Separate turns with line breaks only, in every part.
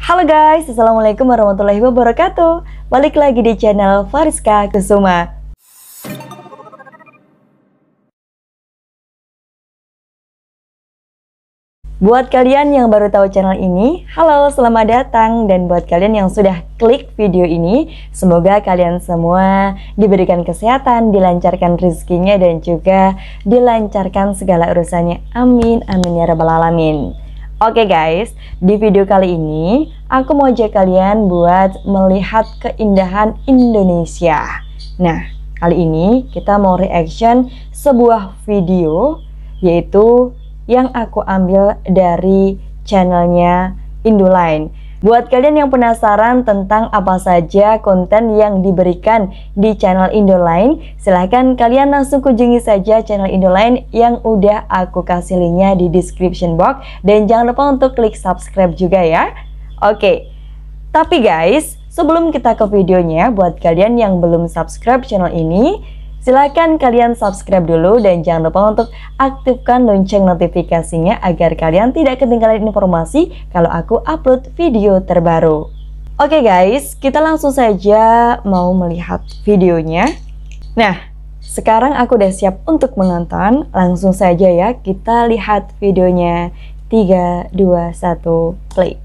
Halo guys, Assalamualaikum warahmatullahi wabarakatuh. Balik lagi di channel Fariska Kusuma. Buat kalian yang baru tahu channel ini, halo, selamat datang. Dan buat kalian yang sudah klik video ini, semoga kalian semua diberikan kesehatan, dilancarkan rezekinya, dan juga dilancarkan segala urusannya. Amin, amin ya rabbal alamin. Oke guys, di video kali ini aku mau ajak kalian buat melihat keindahan Indonesia. Nah, kali ini kita mau reaction sebuah video, yaitu yang aku ambil dari channelnya Induline. Buat kalian yang penasaran tentang apa saja konten yang diberikan di channel Induline, silahkan kalian langsung kunjungi saja channel Induline yang udah aku kasih linknya di description box. Dan jangan lupa untuk klik subscribe juga ya. Oke, tapi guys, sebelum kita ke videonya, buat kalian yang belum subscribe channel ini, silahkan kalian subscribe dulu dan jangan lupa untuk aktifkan lonceng notifikasinya agar kalian tidak ketinggalan informasi kalau aku upload video terbaru. Oke guys, kita langsung saja mau melihat videonya. Nah, sekarang aku udah siap untuk menonton. Langsung saja ya, kita lihat videonya. 3, 2, 1, play.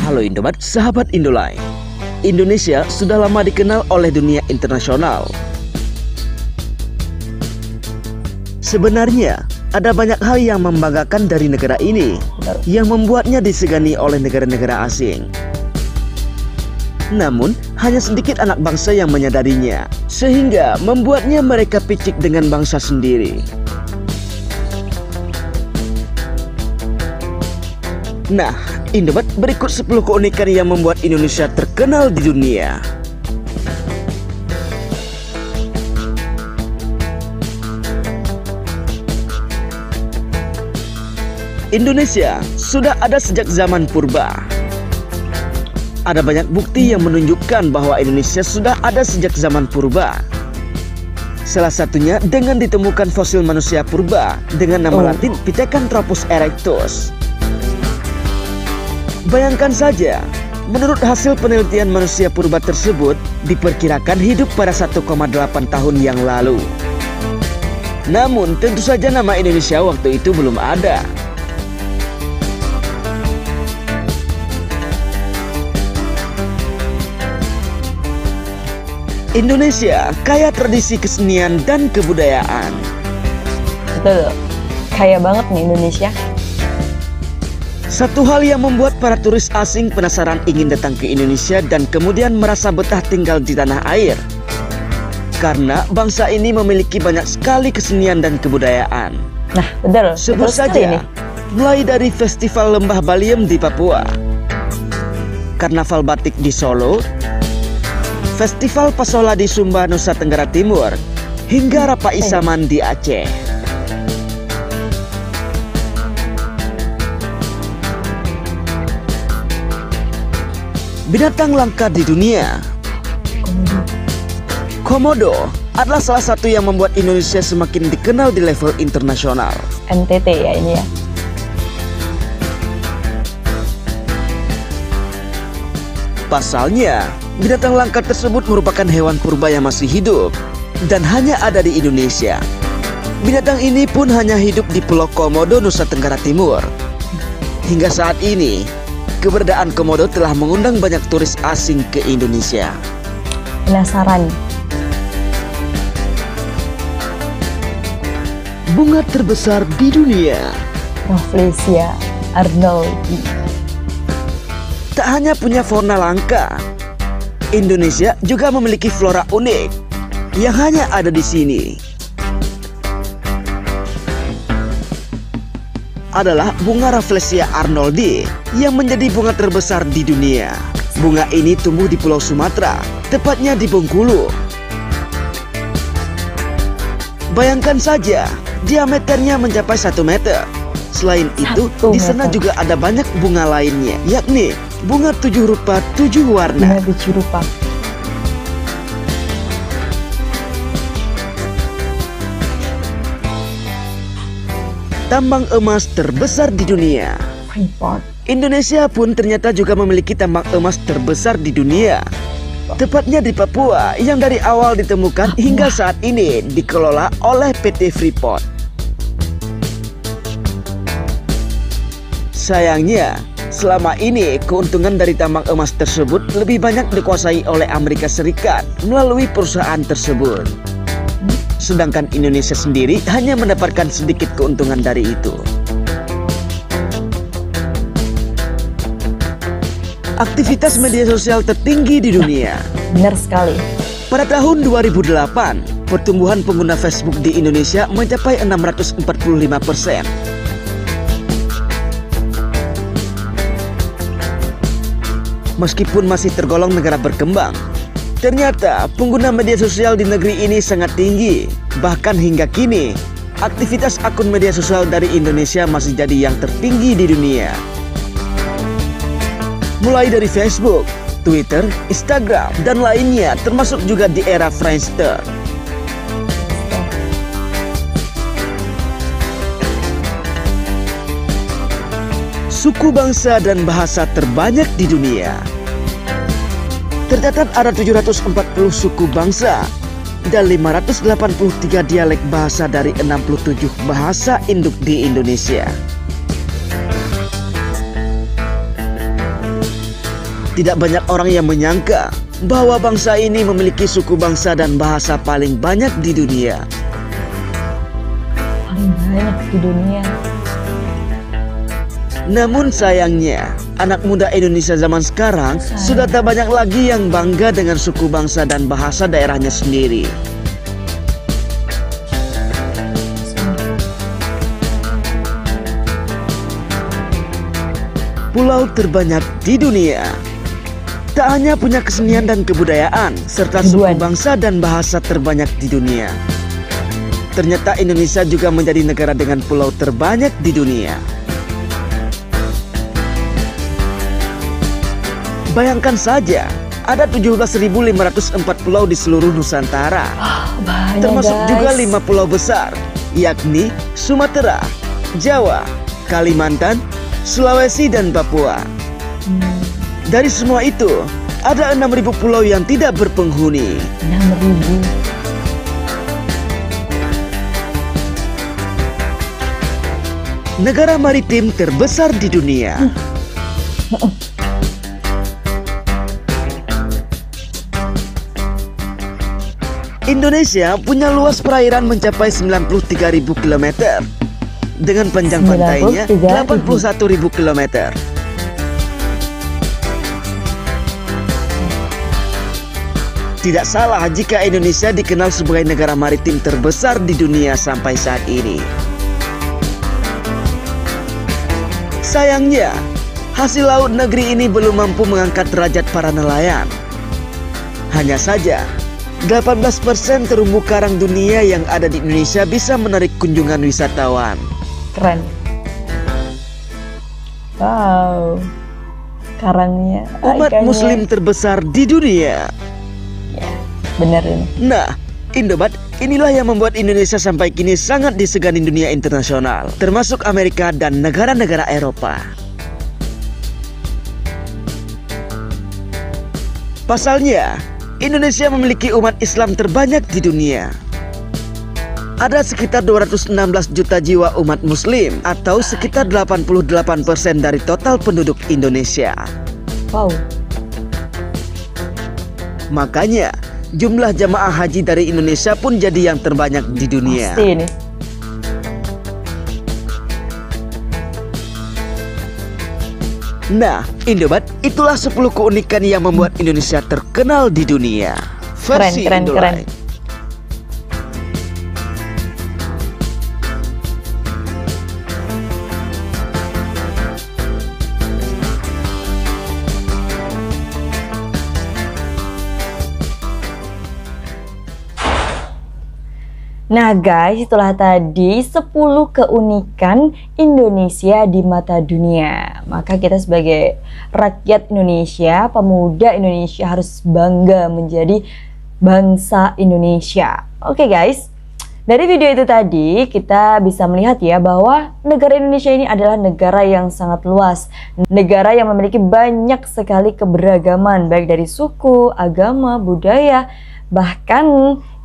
Halo Indomaret, sahabat Induline. Indonesia sudah lama dikenal oleh dunia internasional. Sebenarnya, ada banyak hal yang membanggakan dari negara ini, yang membuatnya disegani oleh negara-negara asing. Namun, hanya sedikit anak bangsa yang menyadarinya, sehingga membuatnya mereka picik dengan bangsa sendiri. Nah, Indomaret, berikut 10 keunikan yang membuat Indonesia terkenal di dunia. Indonesia sudah ada sejak zaman purba. Ada banyak bukti yang menunjukkan bahwa Indonesia sudah ada sejak zaman purba. Salah satunya dengan ditemukan fosil manusia purba dengan nama latin Pithecanthropus erectus. Bayangkan saja, menurut hasil penelitian manusia purba tersebut diperkirakan hidup pada 1,8 tahun yang lalu. Namun tentu saja nama Indonesia waktu itu belum ada. Indonesia kaya tradisi kesenian dan kebudayaan.
Betul, kaya banget nih Indonesia.
Satu hal yang membuat para turis asing penasaran ingin datang ke Indonesia dan kemudian merasa betah tinggal di tanah air, karena bangsa ini memiliki banyak sekali kesenian dan kebudayaan.
Nah, betul.
Sebut saja ini, mulai dari Festival Lembah Baliem di Papua, Karnaval Batik di Solo, Festival Pasola di Sumba, Nusa Tenggara Timur, hingga Rapa Isaman di Aceh. Binatang langka di dunia, Komodo adalah salah satu yang membuat Indonesia semakin dikenal di level internasional.
NTT ya ini ya.
Pasalnya, binatang langka tersebut merupakan hewan purba yang masih hidup dan hanya ada di Indonesia. Binatang ini pun hanya hidup di Pulau Komodo, Nusa Tenggara Timur. Hingga saat ini, keberadaan komodo telah mengundang banyak turis asing ke Indonesia.
Penasaran.
Bunga terbesar di dunia,
Rafflesia arnoldii.
Tak hanya punya fauna langka, Indonesia juga memiliki flora unik yang hanya ada di sini. Adalah bunga Rafflesia arnoldii yang menjadi bunga terbesar di dunia. Bunga ini tumbuh di Pulau Sumatera, tepatnya di Bengkulu. Bayangkan saja, diameternya mencapai 1 meter. Selain itu, di sana juga ada banyak bunga lainnya, yakni bunga 7 rupa 7 warna.
Bunga 7 rupa.
tambang emas terbesar di dunia.
Freeport.
Indonesia pun ternyata juga memiliki tambang emas terbesar di dunia. Tepatnya di Papua yang dari awal ditemukan hingga saat ini dikelola oleh PT Freeport. Sayangnya, selama ini keuntungan dari tambang emas tersebut lebih banyak dikuasai oleh Amerika Serikat melalui perusahaan tersebut. Sedangkan Indonesia sendiri hanya mendapatkan sedikit keuntungan dari itu. Aktivitas media sosial tertinggi di dunia.
Benar sekali.
Pada tahun 2008, pertumbuhan pengguna Facebook di Indonesia mencapai 645%. Meskipun masih tergolong negara berkembang, ternyata pengguna media sosial di negeri ini sangat tinggi. Bahkan hingga kini, aktivitas akun media sosial dari Indonesia masih jadi yang tertinggi di dunia. Mulai dari Facebook, Twitter, Instagram, dan lainnya, termasuk juga di era Friendster. Suku bangsa dan bahasa terbanyak di dunia. Tercatat ada 740 suku bangsa dan 583 dialek bahasa dari 67 bahasa induk di Indonesia. Tidak banyak orang yang menyangka bahwa bangsa ini memiliki suku bangsa dan bahasa paling banyak di dunia.
Paling banyak di dunia.
Namun sayangnya, anak muda Indonesia zaman sekarang sudah tak banyak lagi yang bangga dengan suku bangsa dan bahasa daerahnya sendiri. Pulau terbanyak di dunia tak hanya punya kesenian dan kebudayaan, serta suku bangsa dan bahasa terbanyak di dunia. Ternyata Indonesia juga menjadi negara dengan pulau terbanyak di dunia. Bayangkan saja, ada 17.504 pulau di seluruh Nusantara.
Banyak,
termasuk
guys.
juga 5 pulau besar, yakni Sumatera, Jawa, Kalimantan, Sulawesi, dan Papua. Dari semua itu, ada 6.000 pulau yang tidak berpenghuni.
6.000.
Negara maritim terbesar di dunia. Indonesia punya luas perairan mencapai 93.000 km dengan panjang pantainya 81.000 km. Tidak salah jika Indonesia dikenal sebagai negara maritim terbesar di dunia sampai saat ini. Sayangnya, hasil laut negeri ini belum mampu mengangkat derajat para nelayan. Hanya saja, 18% terumbu karang dunia yang ada di Indonesia bisa menarik kunjungan wisatawan.
Keren. Wow. Karangnya.
Umat
ikannya.
Muslim terbesar di dunia.
Ya, bener ini.
Nah, Indobat, inilah yang membuat Indonesia sampai kini sangat disegani dunia internasional, termasuk Amerika dan negara-negara Eropa. Pasalnya, Indonesia memiliki umat Islam terbanyak di dunia. Ada sekitar 216 juta jiwa umat Muslim atau sekitar 88% dari total penduduk Indonesia.
Wow.
Makanya, jumlah jamaah haji dari Indonesia pun jadi yang terbanyak di dunia.
Pasti ini.
Nah, Indobat, itulah 10 keunikan yang membuat Indonesia terkenal di dunia. Versi
Keren.
Indolive.
Nah guys, itulah tadi 10 keunikan Indonesia di mata dunia. Maka kita sebagai rakyat Indonesia, pemuda Indonesia harus bangga menjadi bangsa Indonesia. Oke guys, Dari video itu tadi kita bisa melihat ya bahwa negara Indonesia ini adalah negara yang sangat luas. Negara yang memiliki banyak sekali keberagaman baik dari suku, agama, budaya. Bahkan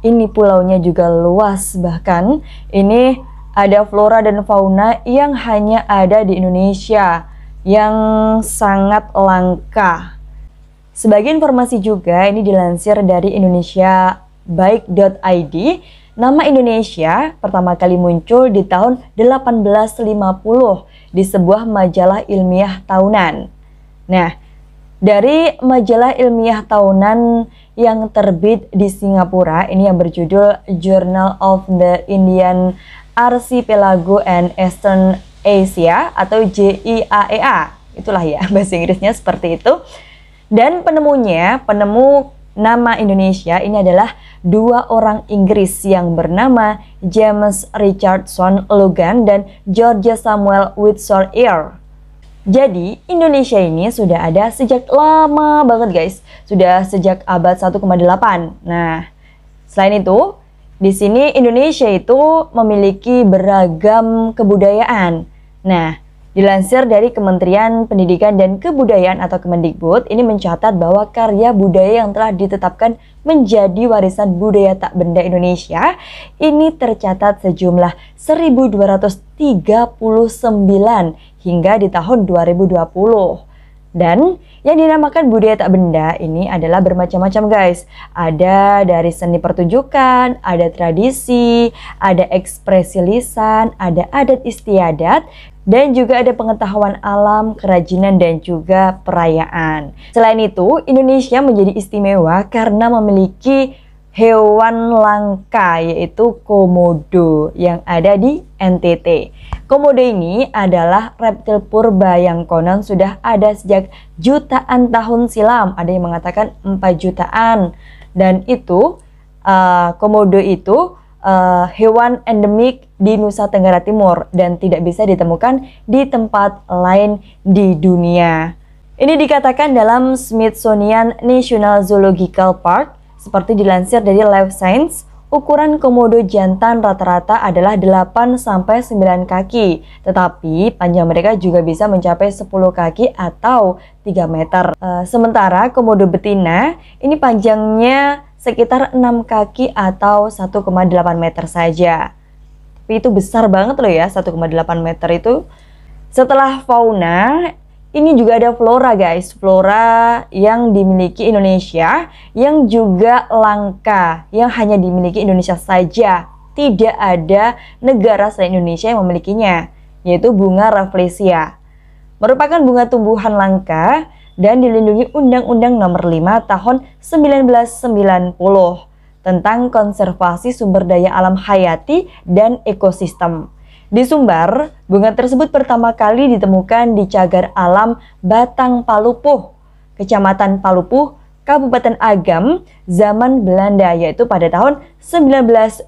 ini pulaunya juga luas. Bahkan ini ada flora dan fauna yang hanya ada di Indonesia yang sangat langka. Sebagai informasi juga ini dilansir dari indonesiabaik.id. Nama Indonesia pertama kali muncul di tahun 1850 di sebuah majalah ilmiah tahunan. Nah, dari majalah ilmiah tahunan yang terbit di Singapura, ini yang berjudul Journal of the Indian Archipelago and Eastern Asia atau JIAEA. Itulah ya bahasa Inggrisnya seperti itu. Dan penemu nama Indonesia ini adalah dua orang Inggris yang bernama James Richardson Logan dan George Samuel Windsor Earl. Jadi Indonesia ini sudah ada sejak lama banget guys, sudah sejak abad 1,8. Nah, selain itu di sini Indonesia itu memiliki beragam kebudayaan. Nah, dilansir dari Kementerian Pendidikan dan Kebudayaan atau Kemendikbud, ini mencatat bahwa karya budaya yang telah ditetapkan menjadi warisan budaya tak benda Indonesia ini tercatat sejumlah 1.239 hingga di tahun 2020. Dan yang dinamakan budaya tak benda ini adalah bermacam-macam guys. Ada dari seni pertunjukan, ada tradisi, ada ekspresi lisan, ada adat istiadat, dan juga ada pengetahuan alam, kerajinan, dan juga perayaan. Selain itu, Indonesia menjadi istimewa karena memiliki hewan langka yaitu komodo yang ada di NTT. Komodo ini adalah reptil purba yang konon sudah ada sejak jutaan tahun silam. Ada yang mengatakan 4 jutaan. Dan itu komodo itu hewan endemik di Nusa Tenggara Timur dan tidak bisa ditemukan di tempat lain di dunia. Ini dikatakan dalam Smithsonian National Zoological Park. Seperti dilansir dari Life Science, ukuran komodo jantan rata-rata adalah 8-9 kaki, tetapi panjang mereka juga bisa mencapai 10 kaki atau 3 meter. Sementara komodo betina ini panjangnya sekitar 6 kaki atau 1,8 meter saja. Tapi itu besar banget loh ya, 1,8 meter itu. Setelah fauna, ini juga ada flora guys. Flora yang dimiliki Indonesia yang juga langka, yang hanya dimiliki Indonesia saja. Tidak ada negara selain Indonesia yang memilikinya, yaitu bunga Rafflesia. Merupakan bunga tumbuhan langka dan dilindungi Undang-Undang Nomor 5 Tahun 1990 tentang konservasi sumber daya alam hayati dan ekosistem. Di Sumbar, bunga tersebut pertama kali ditemukan di Cagar Alam Batang Palupuh, Kecamatan Palupuh, Kabupaten Agam, zaman Belanda, yaitu pada tahun 1928.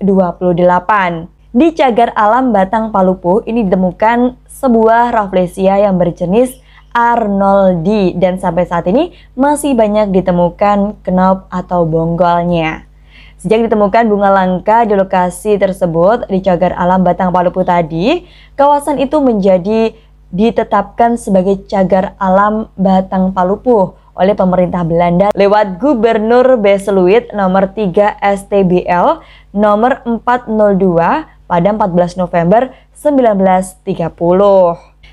Di Cagar Alam Batang Palupuh ini ditemukan sebuah Rafflesia yang berjenis Arnoldi dan sampai saat ini masih banyak ditemukan knop atau bonggolnya. Sejak ditemukan bunga langka di lokasi tersebut di Cagar Alam Batang Palupuh tadi, kawasan itu menjadi ditetapkan sebagai Cagar Alam Batang Palupuh oleh pemerintah Belanda lewat Gubernur Beseluit nomor 3 STBL nomor 402 pada 14 November 1930.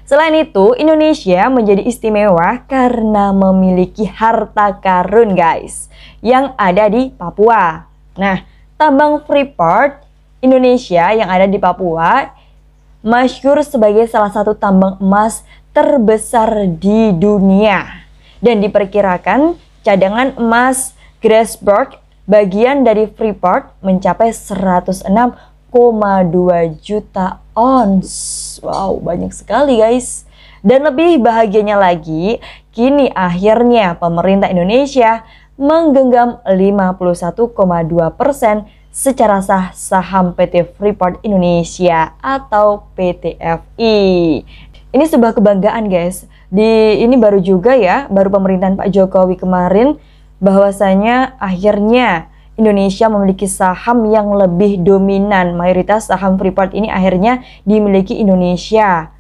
Selain itu, Indonesia menjadi istimewa karena memiliki harta karun guys yang ada di Papua. Nah, tambang Freeport Indonesia yang ada di Papua masyhur sebagai salah satu tambang emas terbesar di dunia. Dan diperkirakan cadangan emas Grasberg bagian dari Freeport mencapai 106,2 juta ons. Wow, banyak sekali guys. Dan lebih bahagianya lagi, kini akhirnya pemerintah Indonesia menggenggam 51,2% secara sah saham PT Freeport Indonesia atau PT-FI. Ini sebuah kebanggaan guys. Ini baru juga ya, baru pemerintahan Pak Jokowi kemarin bahwasanya akhirnya Indonesia memiliki saham yang lebih dominan. Mayoritas saham Freeport ini akhirnya dimiliki Indonesia.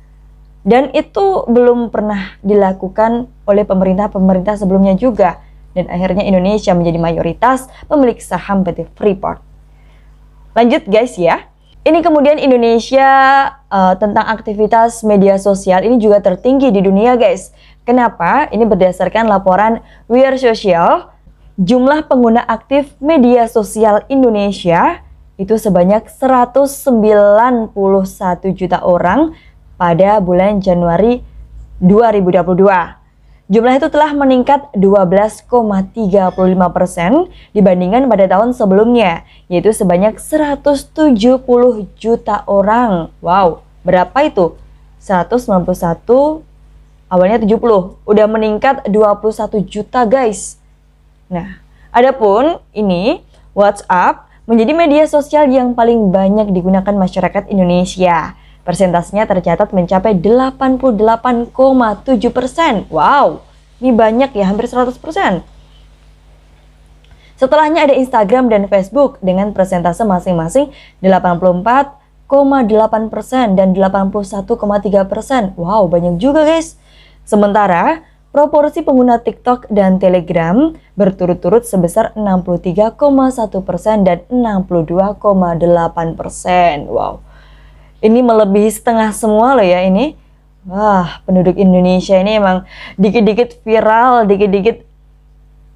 Dan itu belum pernah dilakukan oleh pemerintah-pemerintah sebelumnya juga. Dan akhirnya Indonesia menjadi mayoritas pemilik saham PT Freeport. Lanjut guys ya. Ini kemudian Indonesia tentang aktivitas media sosial ini juga tertinggi di dunia guys. Kenapa? Ini berdasarkan laporan We Are Social. Jumlah pengguna aktif media sosial Indonesia itu sebanyak 191 juta orang pada bulan Januari 2022. Jumlah itu telah meningkat 12,35% dibandingkan pada tahun sebelumnya, yaitu sebanyak 170 juta orang. Wow, berapa itu? 191, awalnya 70, udah meningkat 21 juta guys. Nah, adapun ini WhatsApp menjadi media sosial yang paling banyak digunakan masyarakat Indonesia. Persentasenya tercatat mencapai 88,7%. Wow, ini banyak ya, hampir 100%. Setelahnya ada Instagram dan Facebook dengan persentase masing-masing 84,8% dan 81,3%. Wow, banyak juga guys. Sementara, proporsi pengguna TikTok dan Telegram berturut-turut sebesar 63,1% dan 62,8%. Wow. Ini melebihi setengah semua loh ya ini. Wah, penduduk Indonesia ini emang dikit-dikit viral, dikit-dikit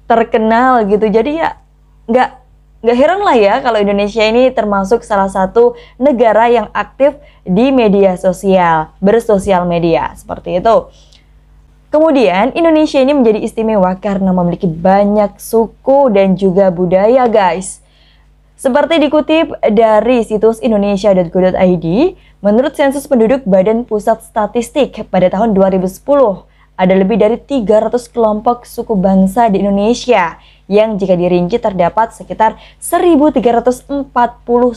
terkenal gitu. Jadi ya nggak heran lah ya kalau Indonesia ini termasuk salah satu negara yang aktif di media sosial, bersosial media seperti itu. Kemudian Indonesia ini menjadi istimewa karena memiliki banyak suku dan juga budaya guys. Seperti dikutip dari situs indonesia.go.id, menurut sensus penduduk Badan Pusat Statistik pada tahun 2010, ada lebih dari 300 kelompok suku bangsa di Indonesia yang jika dirinci terdapat sekitar 1.340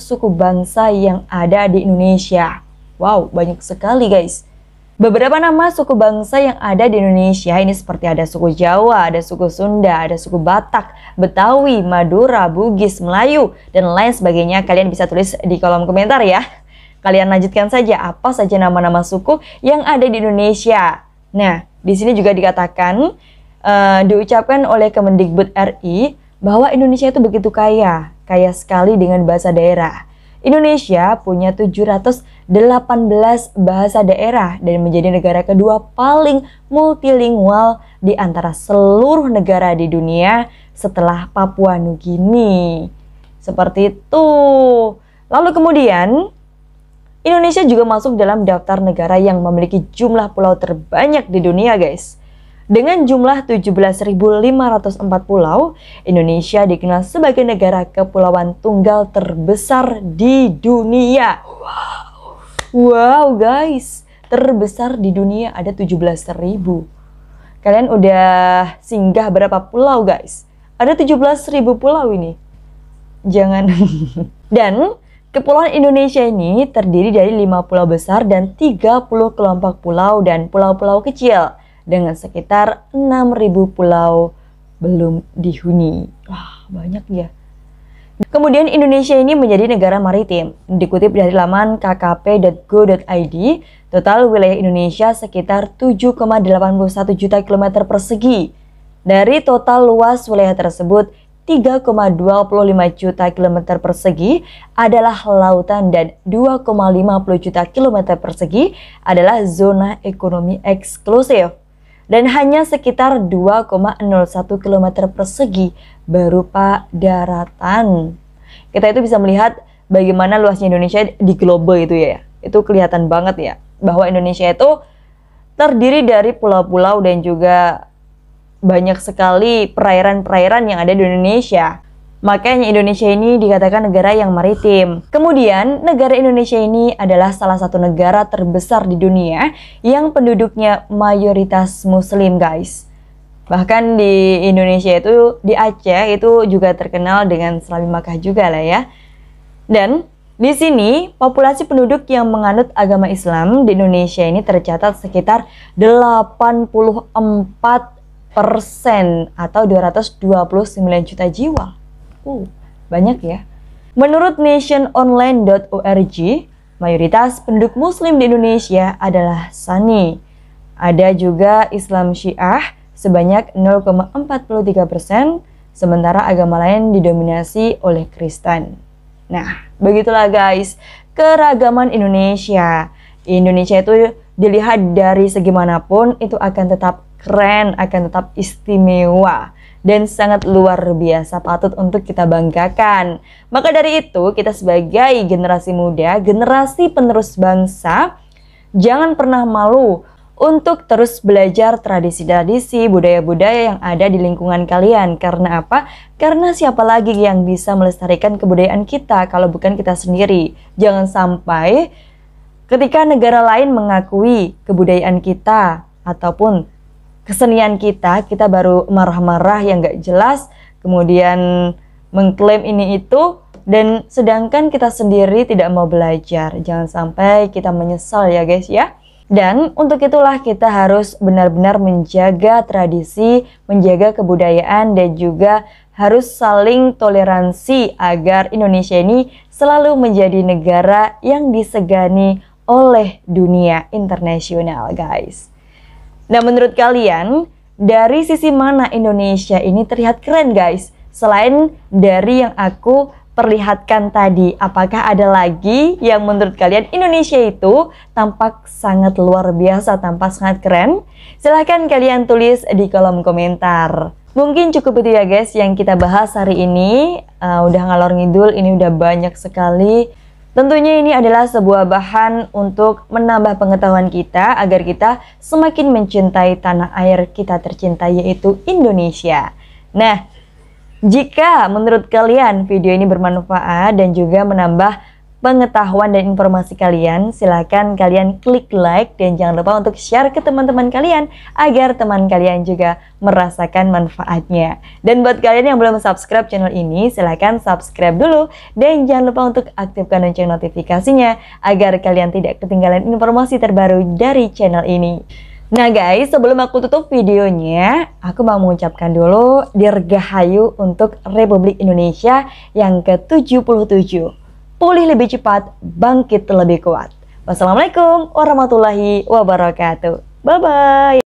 suku bangsa yang ada di Indonesia. Wow, banyak sekali guys. Beberapa nama suku bangsa yang ada di Indonesia ini seperti ada suku Jawa, ada suku Sunda, ada suku Batak, Betawi, Madura, Bugis, Melayu, dan lain sebagainya. Kalian bisa tulis di kolom komentar ya. Kalian lanjutkan saja apa saja nama-nama suku yang ada di Indonesia. Nah, di sini juga dikatakan, diucapkan oleh Kemendikbud RI bahwa Indonesia itu begitu kaya sekali dengan bahasa daerah. Indonesia punya 718 bahasa daerah dan menjadi negara kedua paling multilingual di antara seluruh negara di dunia setelah Papua Nugini. Seperti itu. Lalu kemudian, Indonesia juga masuk dalam daftar negara yang memiliki jumlah pulau terbanyak di dunia guys. Dengan jumlah 17.504 pulau, Indonesia dikenal sebagai negara kepulauan tunggal terbesar di dunia. Wow guys, terbesar di dunia ada 17.000. Kalian udah singgah berapa pulau guys? Ada 17.000 pulau ini. Jangan. Dan kepulauan Indonesia ini terdiri dari 5 pulau besar dan 30 kelompok pulau dan pulau-pulau kecil, dengan sekitar 6.000 pulau belum dihuni. Wah, banyak ya. Kemudian Indonesia ini menjadi negara maritim. Dikutip dari laman kkp.go.id, total wilayah Indonesia sekitar 7,81 juta kilometer persegi. Dari total luas wilayah tersebut, 3,25 juta kilometer persegi adalah lautan dan 2,50 juta kilometer persegi adalah zona ekonomi eksklusif. Dan hanya sekitar 2,01 km persegi berupa daratan. Kita itu bisa melihat bagaimana luasnya Indonesia di global itu ya. Itu kelihatan banget ya, bahwa Indonesia itu terdiri dari pulau-pulau dan juga banyak sekali perairan-perairan yang ada di Indonesia. Makanya Indonesia ini dikatakan negara yang maritim. Kemudian, negara Indonesia ini adalah salah satu negara terbesar di dunia yang penduduknya mayoritas muslim, guys. Bahkan di Indonesia itu, di Aceh itu juga terkenal dengan Selami Makkah juga lah ya. Dan di sini, populasi penduduk yang menganut agama Islam di Indonesia ini tercatat sekitar 84% atau 229 juta jiwa. banyak ya. Menurut nationonline.org, mayoritas penduduk Muslim di Indonesia adalah Sunni. Ada juga Islam Syiah sebanyak 0,43%, sementara agama lain didominasi oleh Kristen. Nah, begitulah guys, keragaman Indonesia. Indonesia itu dilihat dari segi manapun itu akan tetap keren, akan tetap istimewa, dan sangat luar biasa patut untuk kita banggakan. Maka dari itu, kita sebagai generasi muda, generasi penerus bangsa, jangan pernah malu untuk terus belajar tradisi-tradisi, budaya-budaya yang ada di lingkungan kalian. Karena apa? Karena siapa lagi yang bisa melestarikan kebudayaan kita kalau bukan kita sendiri. Jangan sampai ketika negara lain mengakui kebudayaan kita ataupun kesenian kita, kita baru marah-marah yang gak jelas, kemudian mengklaim ini itu, dan sedangkan kita sendiri tidak mau belajar. Jangan sampai kita menyesal ya guys ya. Dan untuk itulah kita harus benar-benar menjaga tradisi, menjaga kebudayaan, dan juga harus saling toleransi agar Indonesia ini selalu menjadi negara yang disegani oleh dunia internasional guys. Nah, menurut kalian, dari sisi mana Indonesia ini terlihat keren guys? Selain dari yang aku perlihatkan tadi, apakah ada lagi yang menurut kalian Indonesia itu tampak sangat luar biasa, tampak sangat keren? Silahkan kalian tulis di kolom komentar. Mungkin cukup itu ya guys yang kita bahas hari ini. Udah ngalor ngidul, ini udah banyak sekali. Tentunya ini adalah sebuah bahan untuk menambah pengetahuan kita agar kita semakin mencintai tanah air kita tercinta, yaitu Indonesia. Nah, jika menurut kalian video ini bermanfaat dan juga menambah pengetahuan dan informasi kalian, silakan kalian klik like dan jangan lupa untuk share ke teman-teman kalian agar teman kalian juga merasakan manfaatnya. Dan buat kalian yang belum subscribe channel ini, silakan subscribe dulu dan jangan lupa untuk aktifkan lonceng notifikasinya agar kalian tidak ketinggalan informasi terbaru dari channel ini. Nah guys, sebelum aku tutup videonya, aku mau mengucapkan dulu Dirgahayu untuk Republik Indonesia yang ke-77. Pulih lebih cepat, bangkit lebih kuat. Wassalamualaikum warahmatullahi wabarakatuh. Bye-bye.